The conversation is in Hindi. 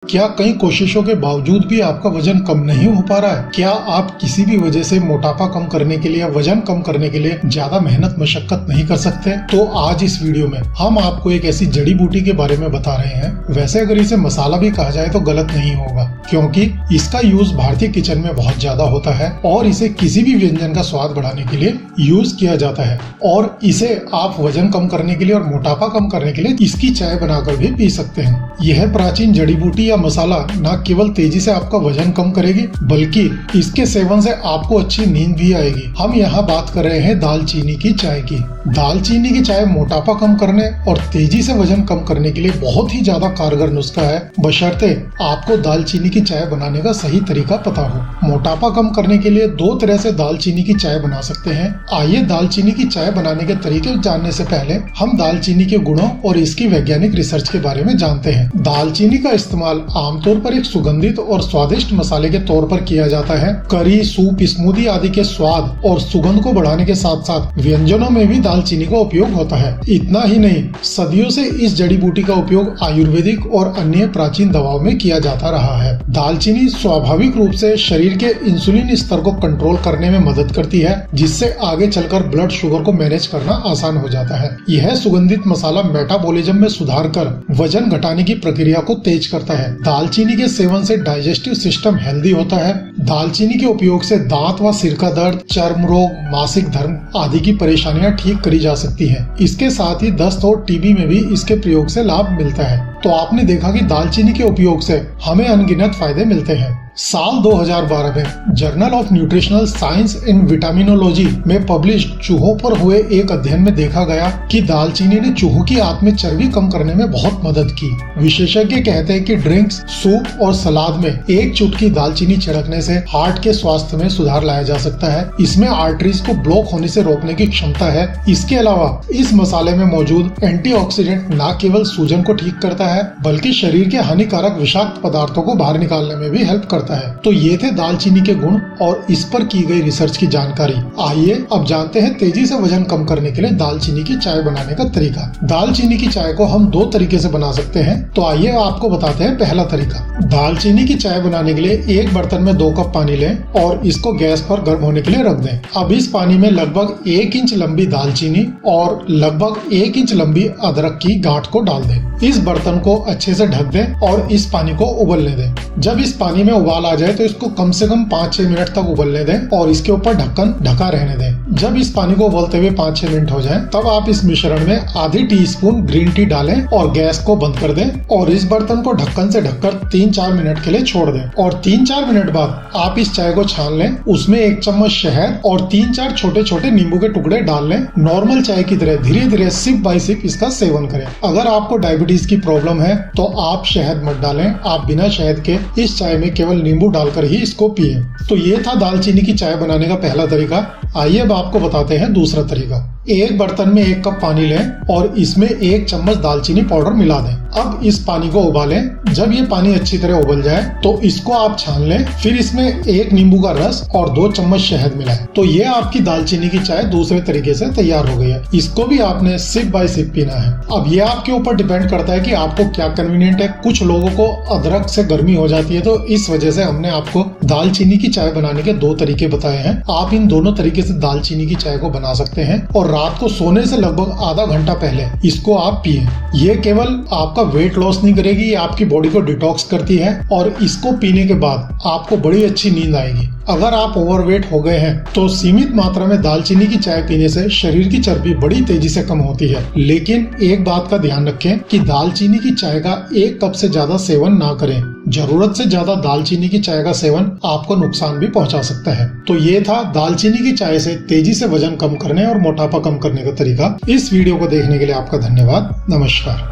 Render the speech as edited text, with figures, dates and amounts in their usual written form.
क्या कई कोशिशों के बावजूद भी आपका वजन कम नहीं हो पा रहा है? क्या आप किसी भी वजह से मोटापा कम करने के लिए या वजन कम करने के लिए ज्यादा मेहनत मशक्कत नहीं कर सकते? तो आज इस वीडियो में हम आपको एक ऐसी जड़ी बूटी के बारे में बता रहे हैं। वैसे अगर इसे मसाला भी कहा जाए तो गलत नहीं होगा, क्योंकि इसका यूज भारतीय किचन में बहुत ज्यादा होता है और इसे किसी भी व्यंजन का स्वाद बढ़ाने के लिए यूज किया जाता है। और इसे आप वजन कम करने के लिए और मोटापा कम करने के लिए इसकी चाय बनाकर भी पी सकते हैं। यह प्राचीन जड़ी बूटी या मसाला न केवल तेजी से आपका वजन कम करेगी, बल्कि इसके सेवन से आपको अच्छी नींद भी आएगी। हम यहाँ बात कर रहे हैं दालचीनी की चाय की। दालचीनी की चाय मोटापा कम करने और तेजी से वजन कम करने के लिए बहुत ही ज्यादा कारगर नुस्खा है, बशर्ते आपको दालचीनी की चाय बनाने का सही तरीका पता हो। मोटापा कम करने के लिए दो तरह से दालचीनी की चाय बना सकते हैं। आइए दालचीनी की चाय बनाने के तरीके जानने से पहले हम दालचीनी के गुणों और इसकी वैज्ञानिक रिसर्च के बारे में जानते हैं। दालचीनी का इस्तेमाल आमतौर पर एक सुगंधित और स्वादिष्ट मसाले के तौर पर किया जाता है। करी, सूप, स्मूदी आदि के स्वाद और सुगंध को बढ़ाने के साथ साथ व्यंजनों में भी दालचीनी का उपयोग होता है। इतना ही नहीं, सदियों से इस जड़ी बूटी का उपयोग आयुर्वेदिक और अन्य प्राचीन दवाओं में किया जाता रहा है। दालचीनी स्वाभाविक रूप से शरीर के इंसुलिन स्तर को कंट्रोल करने में मदद करती है, जिससे आगे चलकर ब्लड शुगर को मैनेज करना आसान हो जाता है। यह सुगंधित मसाला मेटाबॉलिज्म में सुधार कर वजन घटाने की प्रक्रिया को तेज करता है। दालचीनी के सेवन से डाइजेस्टिव सिस्टम हेल्दी होता है। दालचीनी के उपयोग से दांत व सिर का दर्द, चर्म रोग, मासिक धर्म आदि की परेशानियां ठीक करी जा सकती हैं। इसके साथ ही दस्त और टीबी में भी इसके प्रयोग से लाभ मिलता है। तो आपने देखा कि दालचीनी के उपयोग से हमें अनगिनत फायदे मिलते हैं। साल 2012 में journal of nutritional science and vitaminology में पब्लिश चूहों पर हुए एक अध्ययन में देखा गया कि दालचीनी ने चूहों की आंत में चर्बी कम करने में बहुत मदद की। विशेषज्ञ कहते हैं कि ड्रिंक्स, सूप और सलाद में एक चुटकी दालचीनी छिड़कने से हार्ट के स्वास्थ्य में सुधार लाया जा सकता है। इसमें आर्टरीज को ब्लॉक होने से रोकने की क्षमता है। इसके अलावा इस मसाले में मौजूद एंटीऑक्सीडेंट न केवल सूजन को ठीक करता है, बल्कि शरीर के हानिकारक विषाक्त पदार्थों को बाहर निकालने में भी हेल्प करता है। तो ये थे दालचीनी के गुण और इस पर की गई रिसर्च की जानकारी। आइए अब जानते हैं तेजी से वजन कम करने के लिए दालचीनी की चाय बनाने का तरीका। दालचीनी की चाय को हम दो तरीके से बना सकते हैं। तो आइए आपको बताते हैं पहला तरीका। दालचीनी की चाय बनाने के लिए एक बर्तन में 2 कप पानी लें और इसको गैस पर गर्म होने के लिए रख दें। अब इस पानी में लगभग 1 इंच लंबी दालचीनी और लगभग 1 इंच लंबी अदरक की गांठ को डाल दें। इस बर्तन को अच्छे से ढक दें और इस पानी को उबलने दें। जब इस पानी में उबाल आ जाए तो इसको कम से कम 5-6 मिनट तक उबलने दें और इसके ऊपर ढक्कन ढका रहने दें। जब इस पानी को उबलते हुए 5-6 मिनट हो जाएं, तब आप इस मिश्रण में आधी टीस्पून ग्रीन टी डालें और गैस को बंद कर दें और इस बर्तन को ढक्कन से ढककर 3-4 मिनट के लिए छोड़ दें। और 3-4 मिनट बाद आप इस चाय को छान लें। उसमें 1 चम्मच शहद और 3-4 छोटे छोटे नींबू के टुकड़े डाल लें। नॉर्मल चाय की तरह धीरे धीरे सिप बाय सिप इसका सेवन करें। अगर आपको डायबिटीज की प्रॉब्लम है तो आप शहद मत डालें। आप बिना शहद के इस चाय में केवल नींबू डालकर ही इसको पिए। तो ये था दालचीनी की चाय बनाने का पहला तरीका। आइए अब आपको बताते हैं दूसरा तरीका। एक बर्तन में 1 कप पानी लें और इसमें 1 चम्मच दालचीनी पाउडर मिला दें। अब इस पानी को उबालें। जब ये पानी अच्छी तरह उबल जाए तो इसको आप छान लें। फिर इसमें 1 नींबू का रस और 2 चम्मच शहद मिलाएं। तो ये आपकी दालचीनी की चाय दूसरे तरीके से तैयार हो गई है। इसको भी आपने सिप बाय सिप पीना है। अब ये आपके ऊपर डिपेंड करता है कि आपको क्या कन्वीनियंट है। कुछ लोगों को अदरक से गर्मी हो जाती है, तो इस वजह से हमने आपको दालचीनी की चाय बनाने के 2 तरीके बताए हैं। आप इन दोनों तरीके से दालचीनी की चाय को बना सकते हैं और रात को सोने से लगभग आधा घंटा पहले इसको आप पिए। ये केवल आपका वेट लॉस नहीं करेगी, ये आपकी बॉडी को डिटॉक्स करती है और इसको पीने के बाद आपको बड़ी अच्छी नींद आएगी। अगर आप ओवरवेट हो गए हैं तो सीमित मात्रा में दालचीनी की चाय पीने से शरीर की चर्बी बड़ी तेजी से कम होती है। लेकिन एक बात का ध्यान रखें कि दालचीनी की चाय का 1 कप से ज्यादा सेवन ना करें। जरूरत से ज्यादा दालचीनी की चाय का सेवन आपको नुकसान भी पहुंचा सकता है। तो ये था दालचीनी की चाय से तेजी से वजन कम करने और मोटापा कम करने का तरीका। इस वीडियो को देखने के लिए आपका धन्यवाद। नमस्कार।